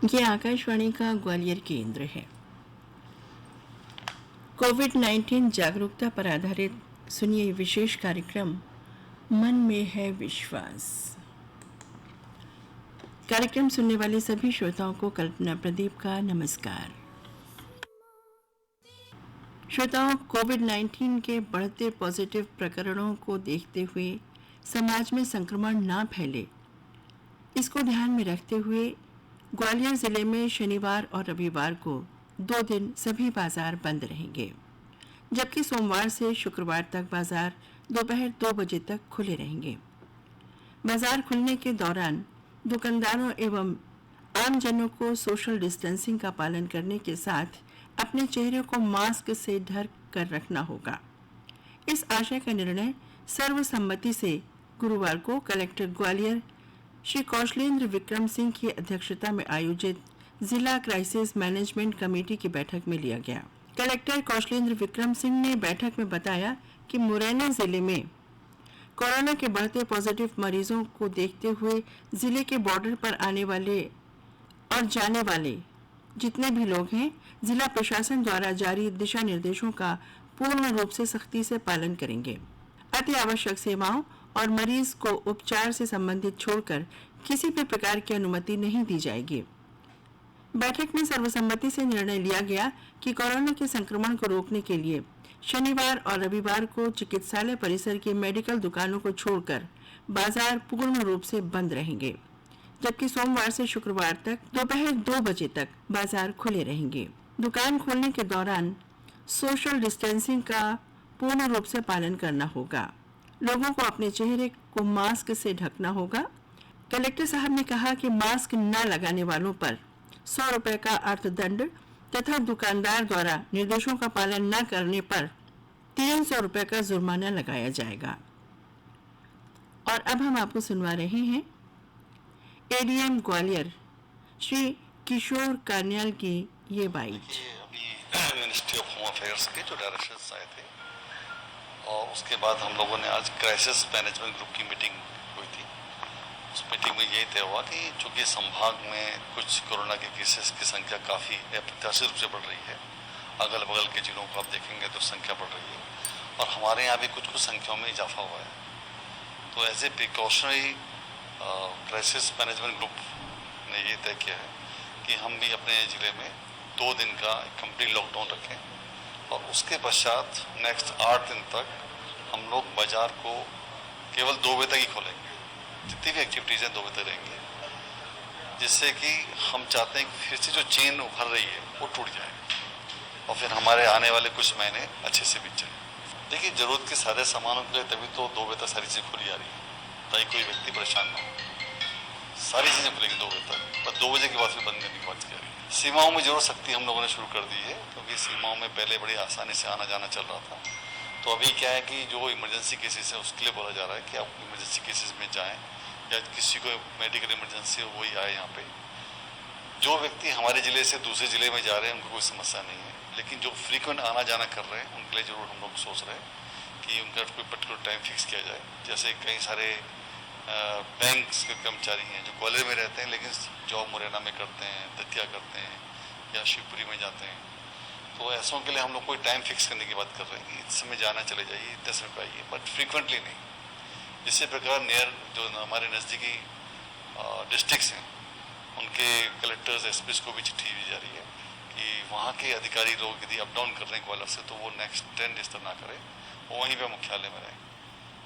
ये आकाशवाणी का ग्वालियर केंद्र है। कोविड-19 जागरूकता पर आधारित सुनिए विशेष कार्यक्रम मन में है विश्वास। कार्यक्रम सुनने वाले सभी श्रोताओं को कल्पना प्रदीप का नमस्कार। श्रोताओं, कोविड-19 के बढ़ते पॉजिटिव प्रकरणों को देखते हुए समाज में संक्रमण ना फैले, इसको ध्यान में रखते हुए ग्वालियर जिले में शनिवार और रविवार को 2 दिन सभी बाजार बंद रहेंगे, जबकि सोमवार से शुक्रवार तक बाजार दोपहर 2 बजे तक खुले रहेंगे। बाजार खुलने के दौरान दुकानदारों एवं आमजनों को सोशल डिस्टेंसिंग का पालन करने के साथ अपने चेहरे को मास्क से ढक कर रखना होगा। इस आशय का निर्णय सर्वसम्मति से गुरुवार को कलेक्टर ग्वालियर श्री कौशलेंद्र विक्रम सिंह की अध्यक्षता में आयोजित जिला क्राइसिस मैनेजमेंट कमेटी की बैठक में लिया गया। कलेक्टर कौशलेंद्र विक्रम सिंह ने बैठक में बताया कि मुरैना जिले में कोरोना के बढ़ते पॉजिटिव मरीजों को देखते हुए जिले के बॉर्डर पर आने वाले और जाने वाले जितने भी लोग हैं, जिला प्रशासन द्वारा जारी दिशा निर्देशों का पूर्ण रूप से सख्ती से पालन करेंगे। अति आवश्यक सेवाओं और मरीज को उपचार से संबंधित छोड़कर किसी भी प्रकार की अनुमति नहीं दी जाएगी। बैठक में सर्वसम्मति से निर्णय लिया गया कि कोरोना के संक्रमण को रोकने के लिए शनिवार और रविवार को चिकित्सालय परिसर की मेडिकल दुकानों को छोड़कर बाजार पूर्ण रूप से बंद रहेंगे, जबकि सोमवार से शुक्रवार तक दोपहर 2 बजे तक बाजार खुले रहेंगे। दुकान खोलने के दौरान सोशल डिस्टेंसिंग का पूर्ण रूप से पालन करना होगा। लोगों को अपने चेहरे को मास्क से ढकना होगा। कलेक्टर साहब ने कहा कि मास्क न लगाने वालों पर 100 रुपए का अर्थदंड तथा दुकानदार द्वारा निर्देशों का पालन न करने पर 300 रुपए का जुर्माना लगाया जाएगा। और अब हम आपको सुनवा रहे हैं एडीएम ग्वालियर श्री किशोर कान्याल की ये बाइट। अभी मिनिस्ट्री ऑफ होम अफेयर्स के जो डायरेक्शंस आए थे और उसके बाद हम लोगों ने आज क्राइसिस मैनेजमेंट ग्रुप की मीटिंग हुई थी। उस मीटिंग में यही तय हुआ कि चूंकि संभाग में कुछ कोरोना के केसेस की संख्या काफ़ी अप्रत्याशित रूप से बढ़ रही है, अगल बगल के जिलों को आप देखेंगे तो संख्या बढ़ रही है और हमारे यहाँ भी कुछ संख्याओं में इजाफा हुआ है। तो as a precautionary crisis management group ने ये तय किया है कि हम भी अपने ज़िले में 2 दिन का कंप्लीट लॉकडाउन रखें और उसके पश्चात नेक्स्ट 8 दिन तक हम लोग बाज़ार को केवल 2 बजे तक ही खोलेंगे। जितनी भी एक्टिविटीज़ हैं 2 बजे तक रहेंगी, जिससे कि हम चाहते हैं कि फिर से जो चेन उभर रही है वो टूट जाए और फिर हमारे आने वाले कुछ महीने अच्छे से बीत जाए। देखिए, ज़रूरत के सारे सामानों के लिए तभी तो 2 बजे तक सारी चीज़ें खुली जा रही है ताकि कोई व्यक्ति परेशान ना हो। सारी चीज़ें खुलेंगी 2 बजे तक, पर 2 बजे के बाद फिर बंद करने की बात की जा रही है। सीमाओं में जरूर सख्ती हम लोगों ने शुरू कर दी है, क्योंकि सीमाओं में पहले बड़ी आसानी से आना जाना चल रहा था। तो अभी क्या है कि जो इमरजेंसी केसेस है उसके लिए बोला जा रहा है कि आप इमरजेंसी केसेस में जाएँ या किसी को मेडिकल इमरजेंसी हो वही आए यहाँ पे। जो व्यक्ति हमारे ज़िले से दूसरे ज़िले में जा रहे हैं उनको कोई समस्या नहीं है, लेकिन जो फ्रीक्वेंट आना जाना कर रहे हैं उनके लिए ज़रूर हम लोग सोच रहे हैं कि उनका कोई पर्टिकुलर टाइम फिक्स किया जाए। जैसे कई सारे बैंक के कर्मचारी हैं जो ग्वालियर में रहते हैं लेकिन जॉब मुरैना में करते हैं, दतिया करते हैं या शिवपुरी में जाते हैं, तो ऐसों के लिए हम लोग कोई टाइम फिक्स करने की बात कर रहे हैं कि इस समय जाना चले जाइए, इतने समय पे आइए, बट फ्रीक्वेंटली नहीं। इसी प्रकार नियर जो हमारे नज़दीकी डिस्ट्रिक्ट्स हैं उनके कलेक्टर्स एसपीस को भी चिट्ठी दी जा रही है कि वहाँ के अधिकारी लोग यदि अप डाउन कर रहे हैं ग्वालियर से तो वो नेक्स्ट 10 डेज तक ना करें, वो वहीं पे मुख्यालय में रहें।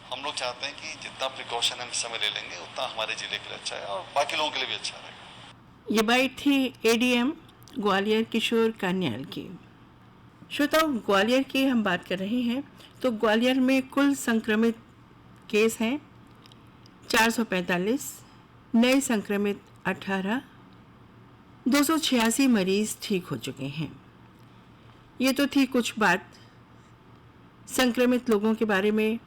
हम लोग चाहते हैं कि जितना प्रिकॉशन हम इस समय ले लेंगे उतना हमारे ज़िले के लिए अच्छा है और बाकी लोगों के लिए भी अच्छा रहेगा। ये बाइट थी एडीएम ग्वालियर किशोर कान्याल की। श्रोताओं, ग्वालियर की हम बात कर रहे हैं तो ग्वालियर में कुल संक्रमित केस हैं 445, नए संक्रमित 18, 286 मरीज ठीक हो चुके हैं। ये तो थी कुछ बात संक्रमित लोगों के बारे में,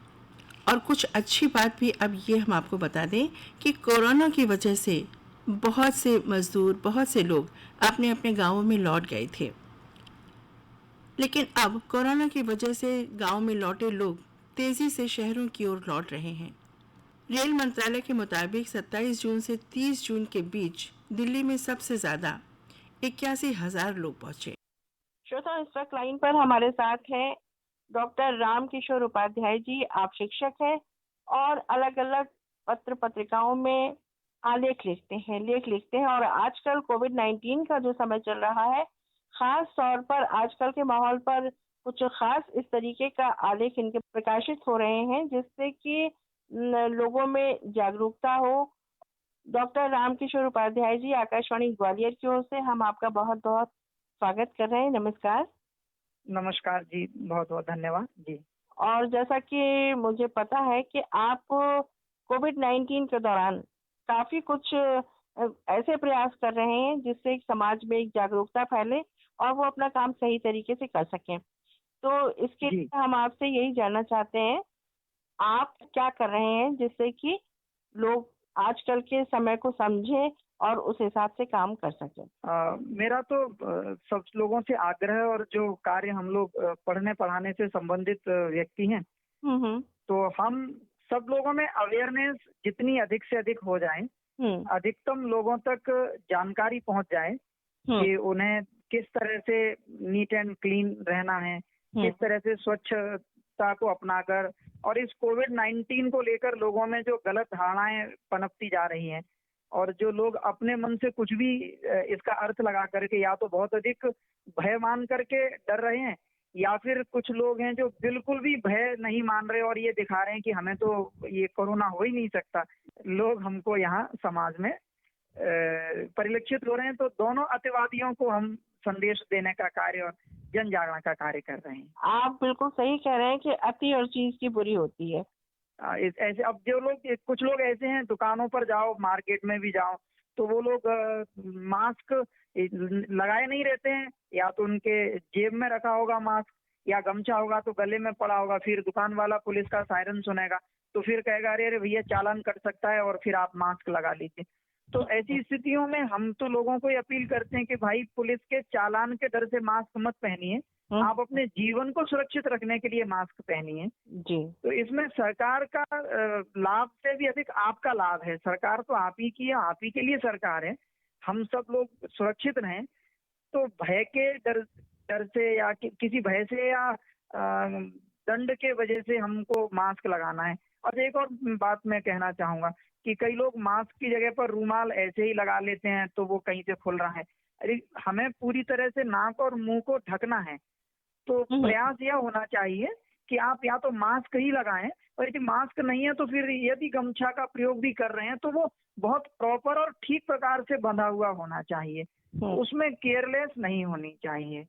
और कुछ अच्छी बात भी अब ये हम आपको बता दें कि कोरोना की वजह से बहुत से मजदूर, बहुत से लोग अपने अपने गांवों में लौट गए थे, लेकिन अब कोरोना की वजह से गांव में लौटे लोग तेज़ी से शहरों की ओर लौट रहे हैं। रेल मंत्रालय के मुताबिक 27 जून से 30 जून के बीच दिल्ली में सबसे ज्यादा 81,000 लोग पहुंचे। श्रोता, इस वक्त लाइन पर हमारे साथ हैं डॉक्टर रामकिशोर उपाध्याय जी। आप शिक्षक हैं और अलग अलग पत्र पत्रिकाओं में लेख लिखते हैं और आजकल कोविड-19 का जो समय चल रहा है, खास तौर पर आजकल के माहौल पर कुछ खास इस तरीके का आलेख इनके प्रकाशित हो रहे हैं जिससे कि लोगों में जागरूकता हो। डॉक्टर रामकिशोर उपाध्याय जी, आकाशवाणी ग्वालियर की ओर से हम आपका बहुत बहुत स्वागत कर रहे हैं। नमस्कार। नमस्कार जी, बहुत बहुत धन्यवाद जी। और जैसा कि मुझे पता है कि आप कोविड-19 के दौरान काफी कुछ ऐसे प्रयास कर रहे हैं जिससे समाज में एक जागरूकता फैले और वो अपना काम सही तरीके से कर सकें। तो इसके लिए हम आपसे यही जानना चाहते हैं, आप क्या कर रहे हैं जिससे कि लोग आजकल के समय को समझें और उस हिसाब से काम कर सकें? मेरा तो सब लोगों से आग्रह और जो कार्य हम लोग पढ़ने पढ़ाने से संबंधित व्यक्ति हैं, तो हम सब लोगों में अवेयरनेस जितनी अधिक से अधिक हो जाए, अधिकतम लोगों तक जानकारी पहुंच जाए कि उन्हें किस तरह से नीट एंड क्लीन रहना है, किस तरह से स्वच्छता को अपनाकर, और इस कोविड-19 को लेकर लोगों में जो गलत धारणाएं पनपती जा रही हैं और जो लोग अपने मन से कुछ भी इसका अर्थ लगा करके या तो बहुत अधिक भय मान करके डर रहे हैं, या फिर कुछ लोग हैं जो बिल्कुल भी भय नहीं मान रहे और ये दिखा रहे हैं कि हमें तो ये कोरोना हो ही नहीं सकता। लोग हमको यहाँ समाज में परिलक्षित हो रहे हैं। तो दोनों अतिवादियों को हम संदेश देने का कार्य और जन जागरण का कार्य कर रहे हैं। आप बिल्कुल सही कह रहे हैं कि अति और चीज की बुरी होती है। ऐसे अब जो लोग, कुछ लोग ऐसे हैं, दुकानों पर जाओ, मार्केट में भी जाओ, तो वो लोग मास्क लगाए नहीं रहते हैं, या तो उनके जेब में रखा होगा मास्क, या गमछा होगा तो गले में पड़ा होगा। फिर दुकान वाला पुलिस का सायरन सुनेगा तो फिर कहेगा अरे अरे भैया चालान कट सकता है, और फिर आप मास्क लगा लीजिए। तो ऐसी स्थितियों में हम तो लोगों को अपील करते हैं कि भाई पुलिस के चालान के डर से मास्क मत पहनिए, आप अपने जीवन को सुरक्षित रखने के लिए मास्क पहनिए जी। तो इसमें सरकार का लाभ से भी अधिक आपका लाभ है। सरकार तो आप ही की है, आप ही के लिए सरकार है। हम सब लोग सुरक्षित रहें, तो भय के डर से या किसी भय से या दंड के वजह से हमको मास्क लगाना है। और एक और बात मैं कहना चाहूंगा कि कई लोग मास्क की जगह पर रूमाल ऐसे ही लगा लेते हैं तो वो कहीं से खुल रहा है। अरे हमें पूरी तरह से नाक और मुंह को ढकना है, तो प्रयास यह होना चाहिए कि आप या तो मास्क ही लगाएं, और यदि मास्क नहीं है तो फिर यदि गमछा का प्रयोग भी कर रहे हैं तो वो बहुत प्रॉपर और ठीक प्रकार से बंधा हुआ होना चाहिए, उसमें केयरलेस नहीं होनी चाहिए।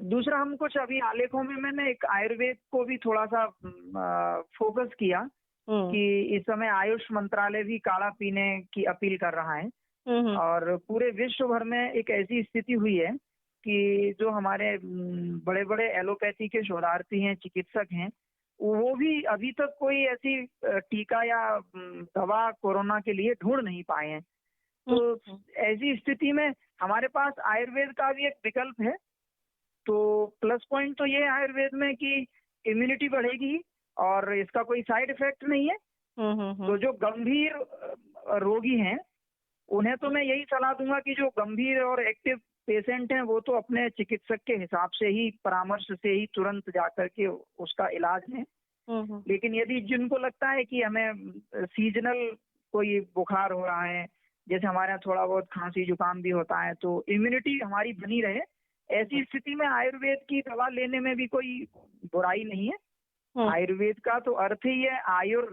दूसरा, हम कुछ अभी आलेखों में मैंने एक आयुर्वेद को भी थोड़ा सा फोकस किया कि इस समय आयुष मंत्रालय भी काढ़ा पीने की अपील कर रहा है, और पूरे विश्व भर में एक ऐसी स्थिति हुई है कि जो हमारे बड़े बड़े एलोपैथी के शोधार्थी हैं, चिकित्सक हैं, वो भी अभी तक कोई ऐसी टीका या दवा कोरोना के लिए ढूंढ नहीं पाए हैं। तो ऐसी स्थिति में हमारे पास आयुर्वेद का भी एक विकल्प है। तो प्लस पॉइंट तो ये है आयुर्वेद में कि इम्यूनिटी बढ़ेगी और इसका कोई साइड इफेक्ट नहीं है। तो जो गंभीर रोगी हैं उन्हें तो मैं यही सलाह दूंगा कि जो गंभीर और एक्टिव पेशेंट हैं वो तो अपने चिकित्सक के हिसाब से ही, परामर्श से ही तुरंत जाकर के उसका इलाज लें। लेकिन यदि जिनको लगता है कि हमें सीजनल कोई बुखार हो रहा है, जैसे हमारे यहाँ थोड़ा बहुत खांसी जुकाम भी होता है, तो इम्यूनिटी हमारी बनी रहे, ऐसी स्थिति में आयुर्वेद की दवा लेने में भी कोई बुराई नहीं है। आयुर्वेद का तो अर्थ ही है आयुर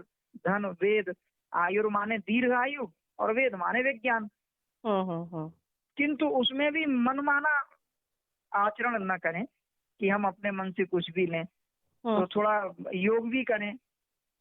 धन वेद। आयुर माने दीर्घ आयु और वेद माने विज्ञान। किंतु उसमें भी मनमाना आचरण न करें कि हम अपने मन से कुछ भी लें। तो थोड़ा योग भी करें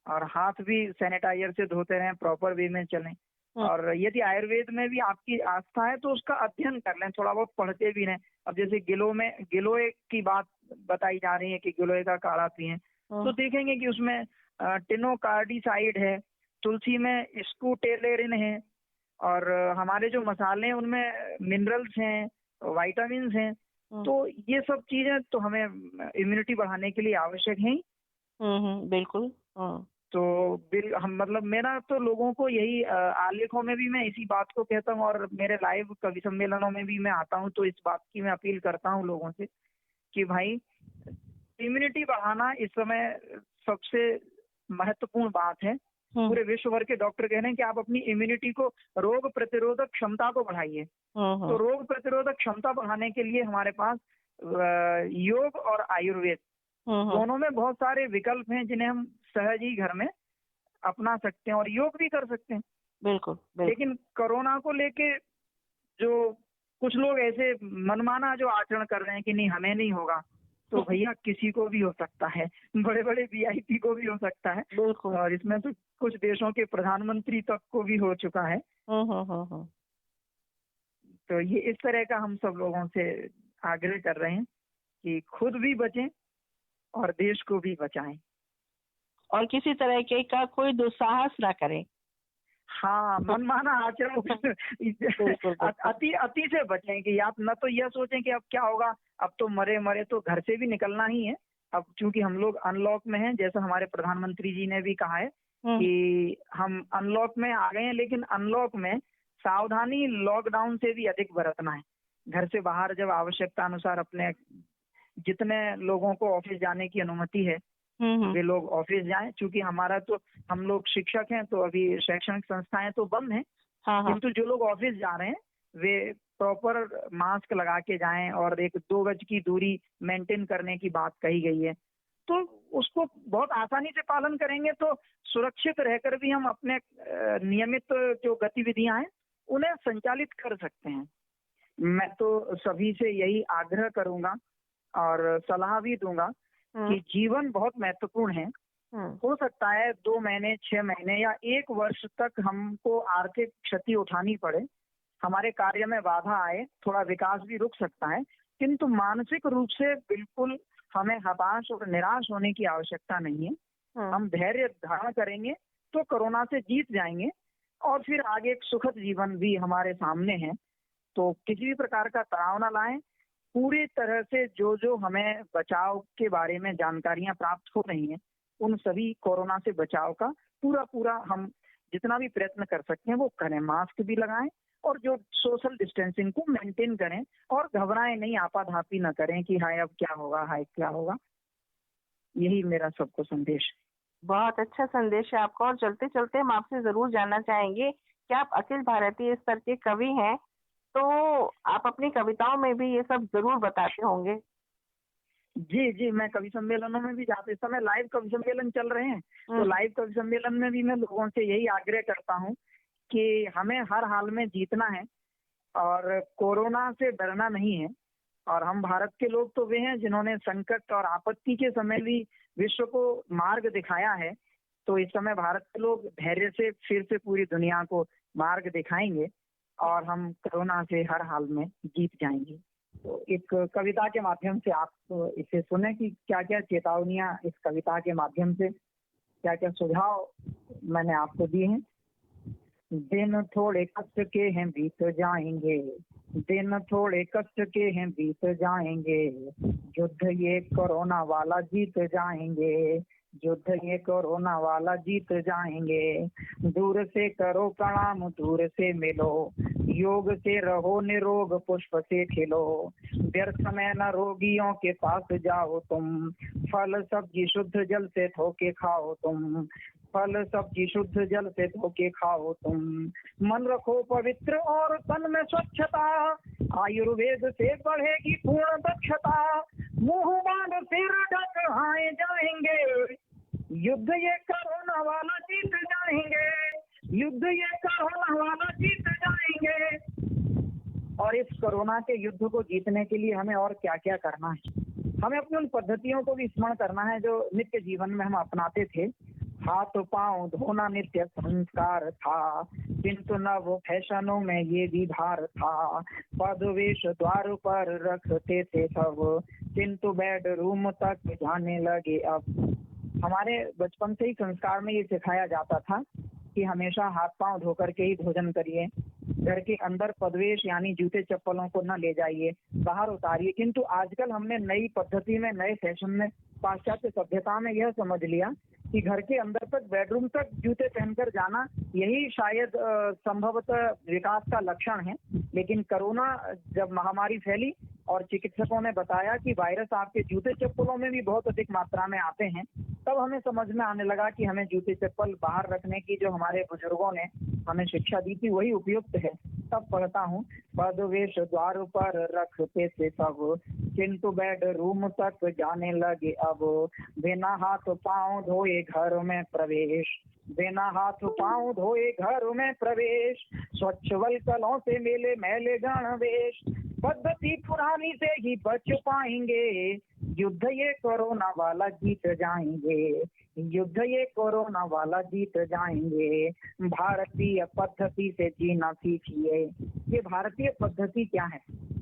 और हाथ भी सैनिटाइजर से धोते रहें, प्रॉपर वे में चलें। और यदि आयुर्वेद में भी आपकी आस्था है तो उसका अध्ययन कर लें, थोड़ा बहुत पढ़ते भी रहें। अब जैसे गिलोय की बात बताई जा रही है कि गिलोय का काढ़ा पिएं, तो देखेंगे कि उसमें टिनोकार्डिसाइड है, तुलसी में स्कूटेलेरिन है, और हमारे जो मसाले हैं उनमें मिनरल्स हैं, विटामिन हैं। तो ये सब चीजें तो हमें इम्यूनिटी बढ़ाने के लिए आवश्यक हैं। बिल्कुल। तो हम मतलब मेरा तो लोगों को यही आलेखों में भी मैं इसी बात को कहता हूँ और मेरे लाइव कवि सम्मेलनों में भी मैं आता हूँ, तो इस बात की मैं अपील करता हूँ लोगों से कि भाई इम्यूनिटी बढ़ाना इस समय सबसे महत्वपूर्ण बात है। पूरे विश्व भर के डॉक्टर कह रहे हैं कि आप अपनी इम्यूनिटी को, रोग प्रतिरोधक क्षमता को बढ़ाइए। तो रोग प्रतिरोधक क्षमता बढ़ाने के लिए हमारे पास योग और आयुर्वेद दोनों में बहुत सारे विकल्प हैं जिन्हें हम सहज ही घर में अपना सकते हैं और योग भी कर सकते हैं। बिल्कुल। लेकिन कोरोना को लेके जो कुछ लोग ऐसे मनमाना जो आचरण कर रहे हैं कि नहीं हमें नहीं होगा, तो भैया किसी को भी हो सकता है, बड़े बड़े वीआईपी को भी हो सकता है। बिल्कुल। और इसमें तो कुछ देशों के प्रधानमंत्री तक को भी हो चुका है। तो ये इस तरह का हम सब लोगों से आग्रह कर रहे हैं कि खुद भी बचें और देश को भी बचाएं और किसी तरह के का कोई दुस्साहस ना करें। हाँ, मनमाना आचरण अति से बचें कि आप न तो यह सोचें कि अब क्या होगा, अब तो मरे तो घर से भी निकलना ही है। अब चूंकि हम लोग अनलॉक में हैं, जैसा हमारे प्रधानमंत्री जी ने भी कहा है कि हम अनलॉक में आ गए हैं, लेकिन अनलॉक में सावधानी लॉकडाउन से भी अधिक बरतना है। घर से बाहर जब आवश्यकता अनुसार अपने जितने लोगों को ऑफिस जाने की अनुमति है वे लोग ऑफिस जाएं। चूंकि हमारा तो हम लोग शिक्षक हैं तो अभी शैक्षणिक संस्थाएं तो बंद हैं, किंतु जो लोग ऑफिस जा रहे हैं वे प्रॉपर मास्क लगा के जाएं और 1-2 गज की दूरी मेंटेन करने की बात कही गई है। तो उसको बहुत आसानी से पालन करेंगे तो सुरक्षित रहकर भी हम अपने नियमित जो गतिविधियां हैं उन्हें संचालित कर सकते हैं। मैं तो सभी से यही आग्रह करूंगा और सलाह भी दूंगा कि जीवन बहुत महत्वपूर्ण है। हो सकता है 2 महीने, 6 महीने या 1 वर्ष तक हमको आर्थिक क्षति उठानी पड़े, हमारे कार्य में बाधा आए, थोड़ा विकास भी रुक सकता है, किंतु मानसिक रूप से बिल्कुल हमें हताश और निराश होने की आवश्यकता नहीं है। हम धैर्य धारण करेंगे तो कोरोना से जीत जाएंगे और फिर आगे एक सुखद जीवन भी हमारे सामने है। तो किसी भी प्रकार का तनाव न लाएं। पूरी तरह से जो हमें बचाव के बारे में जानकारियां प्राप्त हो रही हैं, उन सभी कोरोना से बचाव का पूरा हम जितना भी प्रयत्न कर सकते हैं वो करें। मास्क भी लगाएं और जो सोशल डिस्टेंसिंग को मेंटेन करें और घबराएं नहीं, आपाधापी न करें कि हाय अब क्या होगा। यही मेरा सबको संदेश। बहुत अच्छा संदेश है आपका। और चलते चलते हम आपसे जरूर जानना चाहेंगे कि आप अखिल भारतीय स्तर के कवि हैं, तो आप अपनी कविताओं में भी ये सब जरूर बताते होंगे। जी, मैं कवि सम्मेलनों में भी जाते, इस समय लाइव कवि सम्मेलन चल रहे हैं, तो लाइव कवि सम्मेलन में भी मैं लोगों से यही आग्रह करता हूँ कि हमें हर हाल में जीतना है और कोरोना से डरना नहीं है। और हम भारत के लोग तो वे हैं जिन्होंने संकट और आपत्ति के समय भी विश्व को मार्ग दिखाया है। तो इस समय भारत के लोग धैर्य से फिर से पूरी दुनिया को मार्ग दिखाएंगे और हम कोरोना से हर हाल में जीत जाएंगे। तो एक कविता के माध्यम से आप इसे सुने कि क्या क्या चेतावनियां इस कविता के माध्यम से, क्या क्या सुझाव मैंने आपको दिए हैं। दिन थोड़े कष्ट के हैं बीत जाएंगे, दिन थोड़े कष्ट के हैं बीत जाएंगे, युद्ध ये कोरोना वाला जीत जाएंगे, युद्ध ये कोरोना वाला जीत जाएंगे। दूर से करो प्रणाम, दूर से मिलो, योग से रहो निरोग, पुष्प से खिलो, व्यर्थ में न रोगियों के पास जाओ तुम, फल सब्जी शुद्ध जल से धो के खाओ तुम, फल सब्जी शुद्ध जल से धो के खाओ तुम। मन रखो पवित्र और तन में स्वच्छता, आयुर्वेद से बढ़ेगी पूर्ण दक्षता, मुंह बांध सिर ढक आए जाएंगे, युद्ध ये कोरोना वाला जीत जाएंगे, युद्ध ये कोरोना वाला जीत जाएंगे। और इस कोरोना के युद्ध को जीतने के लिए हमें और क्या क्या करना है, हमें अपनी उन पद्धतियों को भी स्मरण करना है जो नित्य जीवन में हम अपनाते थे। हाथ पांव धोना नित्य संस्कार था, किंतु न वो फैशनों में ये भी धार था, पदवेश द्वार पर रखते थे सब, किंतु बेडरूम तक जाने लगे अब। हमारे बचपन से ही संस्कार में ये सिखाया जाता था कि हमेशा हाथ पांव धोकर के ही भोजन करिए, घर के अंदर पदवेश यानी जूते चप्पलों को न ले जाइए, बाहर उतारिए। किंतु आजकल हमने नई पद्धति में, नए फैशन में, पाश्चात्य सभ्यता में यह समझ लिया कि घर के अंदर तक, बेडरूम तक जूते पहनकर जाना, यही शायद संभवतः विकास का लक्षण है। लेकिन कोरोना जब महामारी फैली और चिकित्सकों ने बताया कि वायरस आपके जूते चप्पलों में भी बहुत अधिक मात्रा में आते हैं, तब हमें समझ में आने लगा कि हमें जूते चप्पल बाहर रखने की जो हमारे बुजुर्गों ने हमें शिक्षा दी थी वही उपयुक्त है। तब पढ़ता हूँ, पदवेश द्वार पर रखते थे तब, किंतु बेडरूम तक जाने लगे अब, बिना हाथ पांव धोए घर में प्रवेश, बिना हाथ पांव धोए घर में प्रवेश, स्वच्छ वल्कलों से मेले मैले गणवेश, पद्धति पुरानी से ही बच पाएंगे, युद्ध ये कोरोना वाला जीत जाएंगे, युद्ध ये कोरोना वाला जीत जाएंगे, भारतीय पद्धति से जीना सीखिए। ये भारतीय पद्धति क्या है?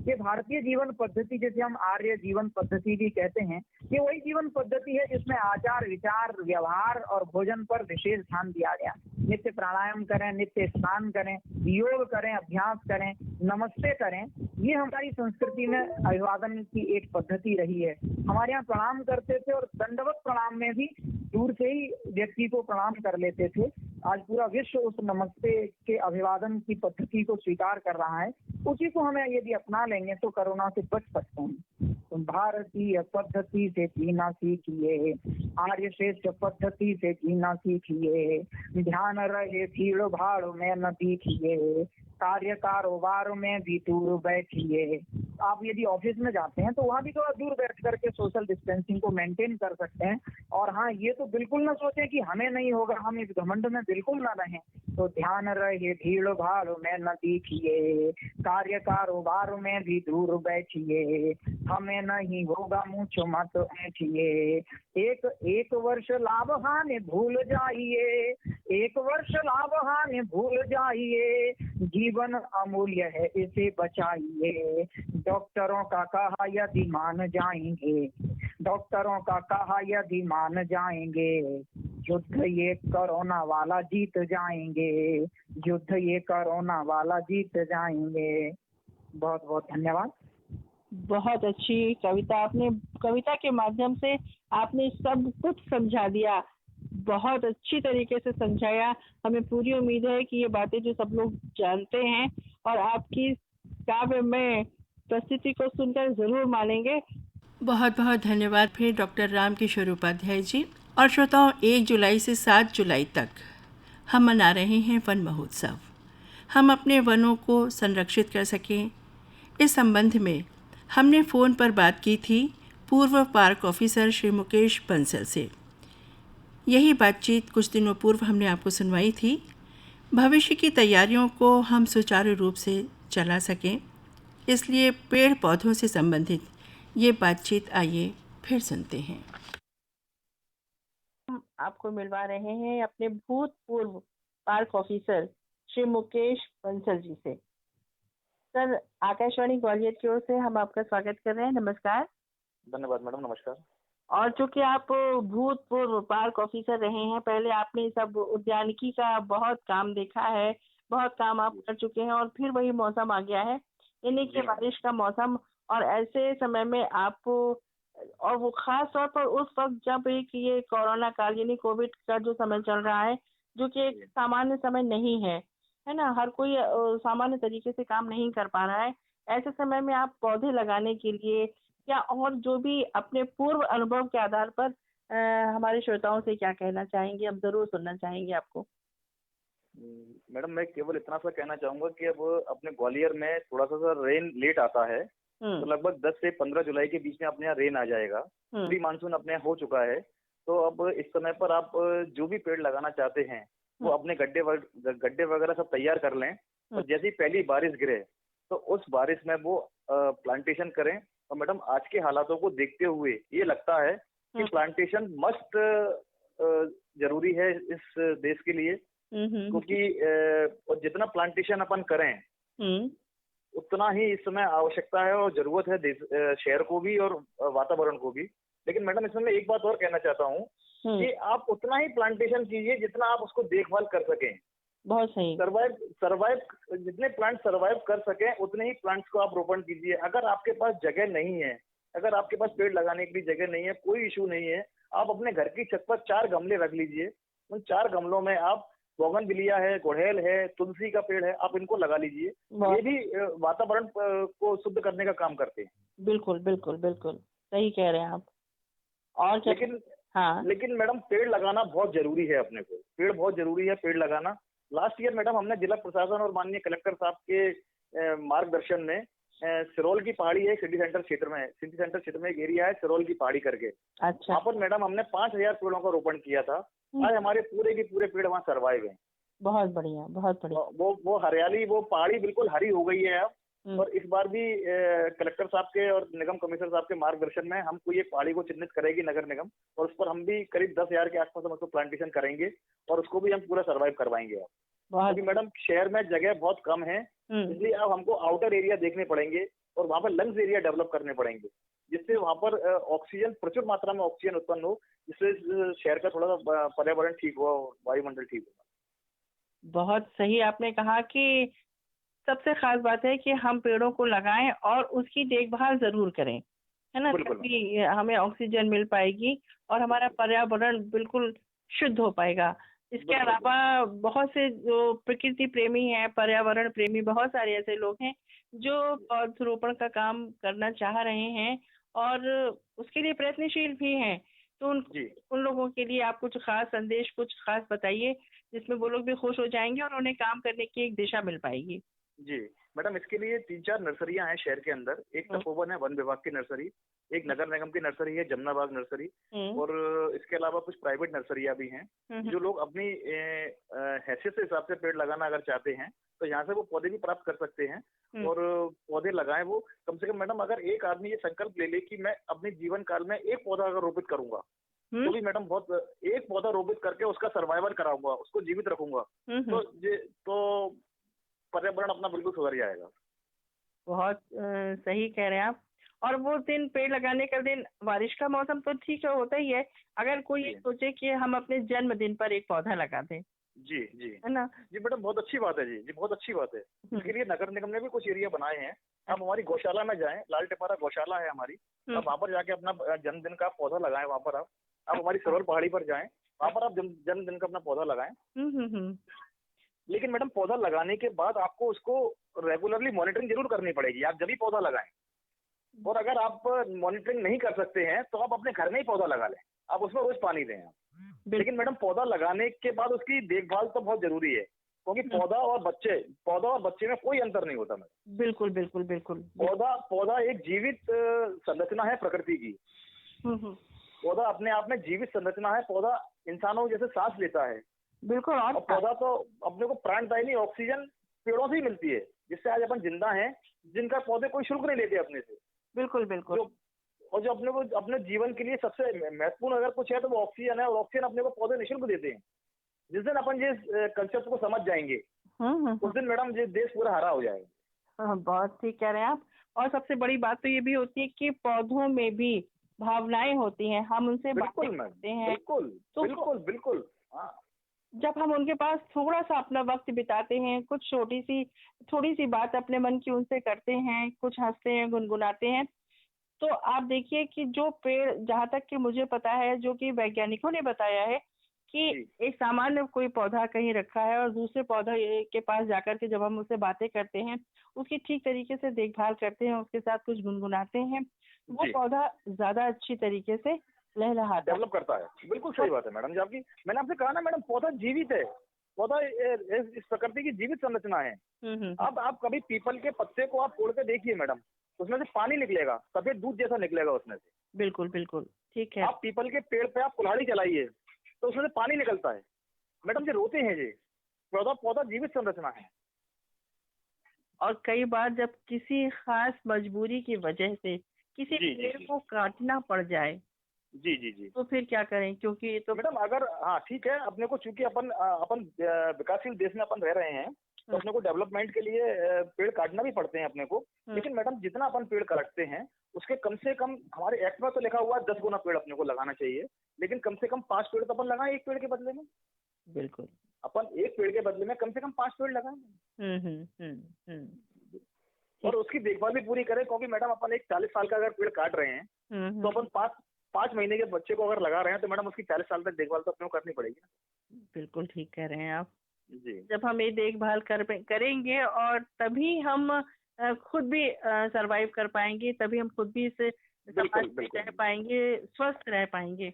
ये भारतीय जीवन पद्धति, जैसे हम आर्य जीवन पद्धति भी कहते हैं, ये वही जीवन पद्धति है जिसमें आचार विचार व्यवहार और भोजन पर विशेष ध्यान दिया गया। नित्य प्राणायाम करें, नित्य स्नान करें, योग करें, अभ्यास करें, नमस्ते करें, ये हमारी संस्कृति में अभिवादन की एक पद्धति रही है। हमारे यहाँ प्रणाम करते थे और दंडवत प्रणाम में भी दूर से ही व्यक्ति को प्रणाम कर लेते थे। आज पूरा विश्व उस नमस्ते के अभिवादन की पद्धति को स्वीकार कर रहा है। उसी को हमें यदि अपना लेंगे तो कोरोना से बच सकते हैं। तो भारतीय पद्धति से जीना सीखिए, आर्य श्रेष्ठ पद्धति से जीना सीखिए, ध्यान रहे भीड़ भाड़ में न दिखिए, कार्य कारोबार में भी दूर बैठिए। आप यदि ऑफिस में जाते हैं तो वहाँ भी थोड़ा दूर बैठ करके सोशल डिस्टेंसिंग को मेंटेन कर सकते हैं। और हाँ, ये तो बिल्कुल ना सोचें कि हमें नहीं होगा, हम इस घमंड में बिल्कुल ना रहें। तो ध्यान रहे भीड़ भाड़ में न दिखिए, कार्य कारोबार में भी दूर बैठिए, हमें नहीं होगा मुझ मत ऐठिए, एक वर्ष लाभ हानि भूल जाइए, एक वर्ष लाभ हानि भूल जाइए, जीवन अमूल्य है इसे बचाइए, डॉक्टरों का कहा यदि मान जाएंगे, डॉक्टरों का कहा यदि मान जाएंगे, युद्ध ये कोरोना वाला जीत जाएंगे, युद्ध ये कोरोना वाला जीत जाएंगे। बहुत बहुत धन्यवाद। बहुत अच्छी कविता, आपने कविता के माध्यम से आपने सब कुछ समझा दिया, बहुत अच्छी तरीके से समझाया। हमें पूरी उम्मीद है कि ये बातें जो सब लोग जानते हैं और आपकी काव्य में प्रस्तुति को सुनकर जरूर मानेंगे। बहुत बहुत धन्यवाद फिर डॉक्टर रामकिशोर उपाध्याय जी। और श्रोताओं, 1 जुलाई से 7 जुलाई तक हम मना रहे हैं वन महोत्सव। हम अपने वनों को संरक्षित कर सकें, इस संबंध में हमने फ़ोन पर बात की थी पूर्व पार्क ऑफिसर श्री मुकेश बंसल से। यही बातचीत कुछ दिनों पूर्व हमने आपको सुनवाई थी। भविष्य की तैयारियों को हम सुचारू रूप से चला सकें, इसलिए पेड़ पौधों से संबंधित ये बातचीत आइए फिर सुनते हैं। हम आपको मिलवा रहे हैं अपने भूतपूर्व पार्क ऑफिसर श्री मुकेश बंसल जी से। सर, आकाशवाणी ग्वालियर की ओर से हम आपका स्वागत कर रहे हैं। नमस्कार। धन्यवाद मैडम, नमस्कार। और चूंकि आप भूतपूर्व पार्क ऑफिसर रहे हैं, पहले आपने सब उद्यानिकी का बहुत काम देखा है, बहुत काम आप कर चुके हैं, और फिर वही मौसम आ गया है, यानी कि बारिश का मौसम। और ऐसे समय में आप, और वो खास तौर पर उस वक्त जब एक ये कोरोना काल यानी कोविड का जो समय चल रहा है, जो कि एक सामान्य समय नहीं है, है ना, हर कोई सामान्य तरीके से काम नहीं कर पा रहा है। ऐसे समय में आप पौधे लगाने के लिए या और जो भी अपने पूर्व अनुभव के आधार पर हमारे श्रोताओं से क्या कहना चाहेंगे? हम जरूर सुनना चाहेंगे आपको। मैडम, मैं केवल इतना सा कहना चाहूंगा कि अब अपने ग्वालियर में थोड़ा सा रेन लेट आता है, तो लगभग 10 से 15 जुलाई के बीच में अपने यहाँ रेन आ जाएगा। प्री मानसून अपने यहाँ हो चुका है। तो अब इस समय पर आप जो भी पेड़ लगाना चाहते हैं वो अपने गड्ढे वगैरह सब तैयार कर लें, और जैसे ही पहली बारिश गिरे तो उस बारिश में वो प्लांटेशन करें। और मैडम, आज के हालातों को देखते हुए ये लगता है कि प्लांटेशन मस्ट जरूरी है इस देश के लिए, क्योंकि जितना प्लांटेशन अपन करें उतना ही इस समय आवश्यकता है और जरूरत है शहर को भी और वातावरण को भी। लेकिन मैडम, इसमें मैं एक बात और कहना चाहता हूँ कि आप उतना ही प्लांटेशन कीजिए जितना आप उसको देखभाल कर सकें। बहुत सही। सर्वाइव जितने प्लांट सर्वाइव कर सकें उतने ही प्लांट्स को आप रोपण कीजिए। अगर आपके पास जगह नहीं है, अगर आपके पास पेड़ लगाने के लिए जगह नहीं है, कोई इशू नहीं है, आप अपने घर की छत पर 4 गमले रख लीजिए, उन 4 गमलों में आप बोगनविलिया है, गुड़हल है, तुलसी का पेड़ है, आप इनको लगा लीजिए। ये भी वातावरण को शुद्ध करने का काम करते हैं। बिल्कुल बिल्कुल बिल्कुल सही कह रहे हैं आप। और क्या? लेकिन मैडम पेड़ लगाना बहुत जरूरी है अपने को, पेड़ बहुत जरूरी है, पेड़ लगाना। लास्ट ईयर मैडम हमने जिला प्रशासन और माननीय कलेक्टर साहब के मार्गदर्शन में सिरोल की पहाड़ी है, सिटी सेंटर क्षेत्र में एक एरिया है सिरोल की पहाड़ी करके। अच्छा। वहाँ पर मैडम हमने 5000 पेड़ों का रोपण किया था। आज हमारे पूरे के पूरे पेड़ वहाँ सर्वाइव हैं। बहुत बढ़िया, बहुत बढ़िया। वो हरियाली, वो पहाड़ी बिल्कुल हरी हो गई है अब। और इस बार भी कलेक्टर साहब के और निगम कमिश्नर साहब के मार्गदर्शन में हमको ये पहाड़ी को चिन्हित करेगी नगर निगम, और उस पर हम भी करीब 10,000 के आसपास हम उसको प्लांटेशन करेंगे और उसको भी हम पूरा सर्वाइव करवाएंगे अब। क्योंकि मैडम शहर में जगह बहुत कम है, इसलिए अब हमको आउटर एरिया देखने पड़ेंगे और वहाँ पर लंग्स एरिया डेवलप करने पड़ेंगे, जिससे वहाँ पर ऑक्सीजन, प्रचुर मात्रा में ऑक्सीजन उत्पन्न हो, जिससे शहर का थोड़ा सा पर्यावरण ठीक हो, वायुमंडल ठीक हो। बहुत सही आपने कहा कि सबसे खास बात है कि हम पेड़ों को लगाएं और उसकी देखभाल जरूर करें, है ना, तभी हमें ऑक्सीजन मिल पाएगी और हमारा पर्यावरण बिल्कुल शुद्ध हो पाएगा। इसके अलावा बहुत से जो प्रकृति प्रेमी हैं, पर्यावरण प्रेमी, बहुत सारे ऐसे लोग हैं जो पौधरोपण का काम करना चाह रहे हैं और उसके लिए प्रयत्नशील भी हैं। तो उन लोगों के लिए आप कुछ खास संदेश, कुछ खास बताइए जिसमें वो लोग भी खुश हो जाएंगे और उन्हें काम करने की एक दिशा मिल पाएगी। जी मैडम, इसके लिए 3-4 नर्सरियां हैं शहर के अंदर। एक तपोवन है वन विभाग की नर्सरी, एक नगर निगम की नर्सरी है जमुनाबाग नर्सरी, और इसके अलावा कुछ प्राइवेट नर्सरियां भी हैं। जो लोग अपनी हैसियत के हिसाब से पेड़ लगाना अगर चाहते हैं तो यहाँ से वो पौधे भी प्राप्त कर सकते हैं और पौधे लगाएं। वो कम से कम मैडम अगर एक आदमी ये संकल्प ले ले कि मैं अपने जीवन काल में एक पौधा अगर रोपित करूंगा तो भी मैडम बहुत, एक पौधा रोपित करके उसका सर्वाइवल कराऊंगा, उसको जीवित रखूंगा, तो पर्यावरण अपना बिल्कुल सुधर जाएगा। बहुत सही कह रहे हैं आप। और वो दिन, पेड़ लगाने का दिन, बारिश का मौसम तो ठीक होता ही है, अगर कोई ये सोचे कि हम अपने जन्मदिन पर एक पौधा लगा दें। जी है ना जी मैडम, बहुत अच्छी बात है जी, बहुत अच्छी बात है। इसके लिए नगर निगम ने भी कुछ एरिया बनाए हैं। आप हमारी गौशाला में जाएं, लाल टिपारा गौशाला है हमारी, आप वहाँ पर जाके अपना जन्मदिन का पौधा लगाएं। वहाँ पर आप हमारी सिरोल पहाड़ी पर जाएं, वहाँ पर आप जन्मदिन का अपना पौधा लगाएं। लेकिन मैडम पौधा लगाने के बाद आपको उसको रेगुलरली मॉनिटरिंग जरूर करनी पड़ेगी, आप जब भी पौधा लगाएं। और अगर आप मॉनिटरिंग नहीं कर सकते हैं तो आप अपने घर में ही पौधा लगा लें, आप उसमें रोज पानी दें आप। लेकिन मैडम पौधा लगाने के बाद उसकी देखभाल तो बहुत जरूरी है, क्योंकि पौधा और बच्चे में कोई अंतर नहीं होता मैडम। बिल्कुल बिल्कुल बिल्कुल। पौधा एक जीवित संरचना है प्रकृति की। पौधा अपने आप में जीवित संरचना है। पौधा इंसानों जैसे सांस लेता है। बिल्कुल। और पौधा तो अपने को प्राणदायिनी ऑक्सीजन पेड़ों से ही मिलती है, जिससे आज अपन जिंदा हैं, जिनका पौधे कोई शुल्क नहीं लेते अपने से। बिल्कुल बिल्कुल। और जो अपने को अपने जीवन के लिए सबसे महत्वपूर्ण अगर कुछ है तो वो ऑक्सीजन है, और ऑक्सीजन अपने को पौधे निःशुल्क देते हैं। जिस दिन अपन जिस कंसेप्ट को समझ जाएंगे उस दिन मैडम ये देश पूरा हरा हो जाएगा। बहुत ठीक कह रहे हैं आप। और सबसे बड़ी बात तो ये भी होती है कि पौधों में भी भावनाएं होती हैं, हम उनसे बातें करते हैं। बिल्कुल बिल्कुल। जब हम उनके पास थोड़ा सा अपना वक्त बिताते हैं, कुछ थोड़ी सी बात अपने मन की उनसे करते हैं, कुछ हंसते हैं, गुनगुनाते हैं, तो आप देखिए कि जो पेड़, जहाँ तक कि मुझे पता है, जो कि वैज्ञानिकों ने बताया है कि एक सामान्य कोई पौधा कहीं रखा है और दूसरे पौधे के पास जाकर के जब हम उससे बातें करते हैं, उसकी ठीक तरीके से देखभाल करते हैं, उसके साथ कुछ गुनगुनाते हैं, वो पौधा ज्यादा अच्छी तरीके से डेवलप करता है। बिल्कुल सही बात है मैडम जी आपकी। मैंने आपसे कहा ना मैडम, पौधा जीवित है, पौधा इस प्रकृति की जीवित संरचना है। अब आप कभी पीपल के पत्ते को आप तोड़ के देखिए मैडम, उसमें से पानी निकलेगा, सफेद दूध जैसा निकलेगा उसमें से। बिल्कुल बिल्कुल ठीक है। आप पीपल के पेड़ पे आप कुल्हाड़ी चलाइए तो उसमें से पानी निकलता है मैडम जी। रोते हैं ये पौधा जीवित संरचना है। और कई बार जब किसी खास मजबूरी की वजह से किसी पेड़ को काटना पड़ जाए जी तो फिर क्या करें? क्योंकि तो मैडम अगर ठीक है, अपने को चूंकि अपन विकासशील देश में अपन रह रहे हैं तो अपने को डेवलपमेंट के लिए पेड़ काटना भी पड़ते हैं अपने को। लेकिन मैडम जितना अपन पेड़ काटते हैं उसके कम से कम, हमारे एक्ट में तो लिखा हुआ है 10 गुना पेड़ अपने को लगाना चाहिए, लेकिन कम से कम 5 पेड़ तो अपन लगाएं एक पेड़ के बदले में। बिल्कुल, अपन एक पेड़ के बदले में कम से कम 5 पेड़ लगाएं। और उसकी देखभाल भी पूरी करें, क्योंकि मैडम अपन एक 40 साल का अगर पेड़ काट रहे हैं तो अपन 5 महीने के बच्चे को अगर लगा रहे हैं तो मैडम उसकी 40 साल तक देखभाल तो अपने को करनी पड़ेगी ना। बिल्कुल ठीक कह रहे हैं आप। जी। जब हम ये देखभाल करेंगे और तभी हम खुद भी सरवाइव कर पाएंगे, तभी हम खुद भी इस समाज में रह पाएंगे, स्वस्थ रह पाएंगे,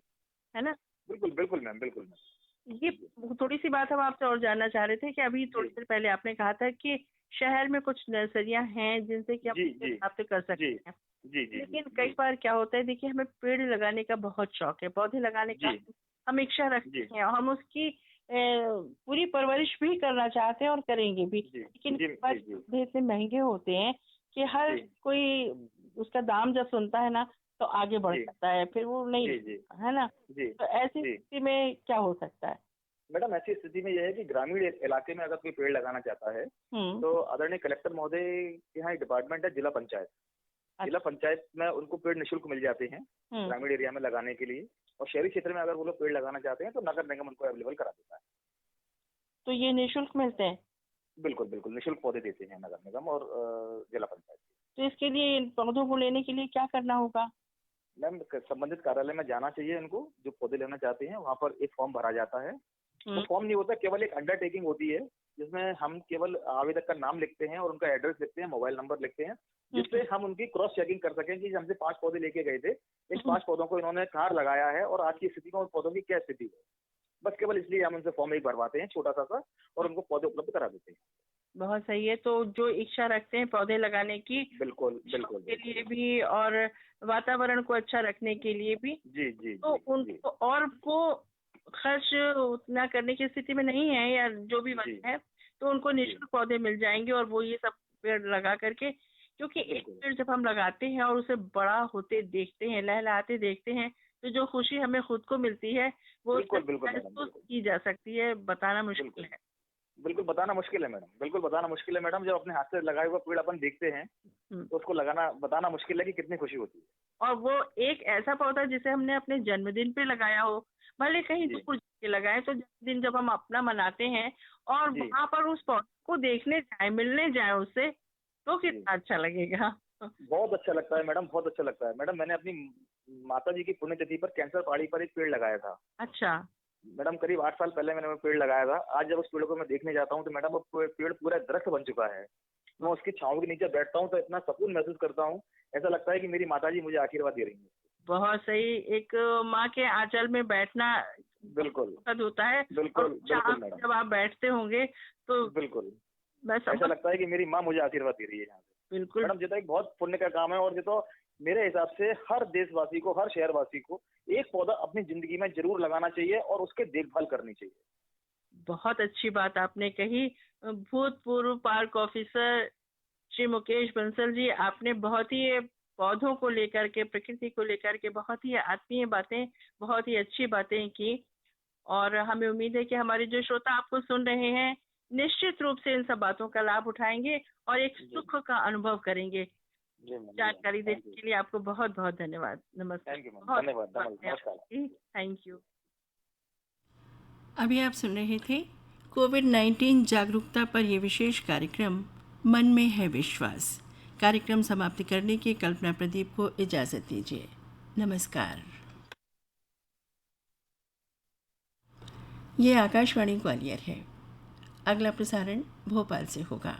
है ना? बिल्कुल बिल्कुल मैम, बिल्कुल मैम। ये थोड़ी सी बात हम आपसे और जानना चाह रहे थे कि अभी थोड़ी देर पहले आपने कहा था कि शहर में कुछ नर्सरियां हैं जिनसे कि हम प्राप्त कर सकते हैं। जी जी। लेकिन कई बार क्या होता है, देखिए हमें पेड़ लगाने का बहुत शौक है, पौधे लगाने का हम इच्छा रखते हैं और हम उसकी पूरी परवरिश भी करना चाहते हैं और करेंगे भी। लेकिन पौधे इतने महंगे होते हैं कि हर कोई उसका दाम जब सुनता है ना तो आगे बढ़ जाता है, फिर वो नहीं, है ना? तो ऐसी स्थिति में क्या हो सकता है? मैडम ऐसी स्थिति में यह है कि ग्रामीण इलाके में अगर कोई पेड़ लगाना चाहता है तो आदरणीय कलेक्टर महोदय के यहाँ एक डिपार्टमेंट है जिला पंचायत। जिला पंचायत में उनको पेड़ निःशुल्क मिल जाते हैं ग्रामीण एरिया में लगाने के लिए, और शहरी क्षेत्र में अगर वो लोग पेड़ लगाना चाहते हैं तो नगर निगम उनको अवेलेबल करा देता है। तो ये निःशुल्क मिलते हैं? बिल्कुल बिल्कुल, निःशुल्क पौधे देते हैं नगर निगम और जिला पंचायत। तो इसके लिए इन पौधों को लेने के लिए क्या करना होगा? मैम संबंधित कार्यालय में जाना चाहिए उनको, जो पौधे लेना चाहते हैं वहाँ पर एक फॉर्म भरा जाता है। तो फॉर्म नहीं होता, केवल एक अंडरटेकिंग होती है जिसमें हम केवल आवेदक का नाम लिखते हैं और उनका एड्रेस लिखते हैं, मोबाइल नंबर लिखते हैं, जिससे हम उनकी क्रॉस चेकिंग कर सकें कि हमसे 5 पौधे लेके गए थे, इन 5 पौधों को इन्होंने कहाँ लगाया है और आज की स्थिति में उन पौधों की क्या स्थिति है। बस केवल इसलिए हम उनसे फॉर्म एक भरवाते हैं छोटा सा और उनको पौधे उपलब्ध करा देते हैं। बहुत सही है। तो जो इच्छा रखते हैं पौधे लगाने की, बिल्कुल बिल्कुल, के लिए भी और वातावरण को अच्छा रखने के लिए भी, जी तो उनको और को खर्च उतना करने की स्थिति में नहीं है या जो भी वजह है, तो उनको निःशुल्क पौधे मिल जाएंगे और वो ये सब पेड़ लगा करके, क्योंकि एक पेड़ जब हम लगाते हैं और उसे बड़ा होते देखते हैं, लहलहाते देखते हैं, तो जो खुशी हमें खुद को मिलती है वो की जा सकती है, बताना मुश्किल है। बिल्कुल बताना मुश्किल है मैडम, बिल्कुल बताना मुश्किल है मैडम। जब अपने हाथ से लगाए हुए पेड़ अपन देखते हैं तो उसको बताना मुश्किल है कि कितनी खुशी होती है। और वो एक ऐसा पौधा जिसे हमने अपने जन्मदिन पे लगाया हो, भले कहीं दूर जाके लगाए, तो जन्मदिन जब हम अपना मनाते हैं और वहाँ पर उस पौधे को देखने जाए, मिलने जाए उससे, तो कितना अच्छा लगेगा। बहुत अच्छा लगता है मैडम, बहुत अच्छा लगता है मैडम। मैंने अपनी माता जी की पुण्यतिथि पर कैंसर पहाड़ी पर एक पेड़ लगाया था। अच्छा मैडम, करीब 8 साल पहले मैंने पेड़ लगाया था। आज जब उस पेड़ को मैं देखने जाता हूँ तो मैडम वो पेड़ पूरा दरख्त बन चुका है। मैं उसकी छांव के नीचे बैठता हूँ तो इतना सुकून महसूस करता हूँ, ऐसा लगता है कि मेरी माता जी मुझे आशीर्वाद दे रही है। बहुत सही। एक माँ के आंचल में बैठना बिल्कुल होता है। बिल्कुल मैडम, जब आप बैठते होंगे तो बिल्कुल ऐसा लगता है कि मेरी माँ मुझे आशीर्वाद दे रही है यहाँ से। बिल्कुल मैडम, ये तो एक बहुत पुण्य का काम है और ये तो मेरे हिसाब से हर देशवासी को, हर शहरवासी को एक पौधा अपनी जिंदगी में जरूर लगाना चाहिए और उसके देखभाल करनी चाहिए। बहुत अच्छी बात आपने कही। भूतपूर्व पार्क ऑफिसर श्री मुकेश बंसल जी, आपने बहुत ही पौधों को लेकर के, प्रकृति को लेकर के बहुत ही आत्मीय बातें, बहुत ही अच्छी बातें की, और हमें उम्मीद है कि हमारे जो श्रोता आपको सुन रहे हैं निश्चित रूप से इन सब बातों का लाभ उठाएंगे और एक सुख का अनुभव करेंगे। जानकारी देने के लिए आपको बहुत बहुत धन्यवाद। नमस्कार। Thank you. अभी आप सुन रहे थे कोविड-19 जागरूकता पर यह विशेष कार्यक्रम मन में है विश्वास। कार्यक्रम समाप्त करने की कल्पना प्रदीप को इजाज़त दीजिए। नमस्कार। ये आकाशवाणी ग्वालियर है। अगला प्रसारण भोपाल से होगा।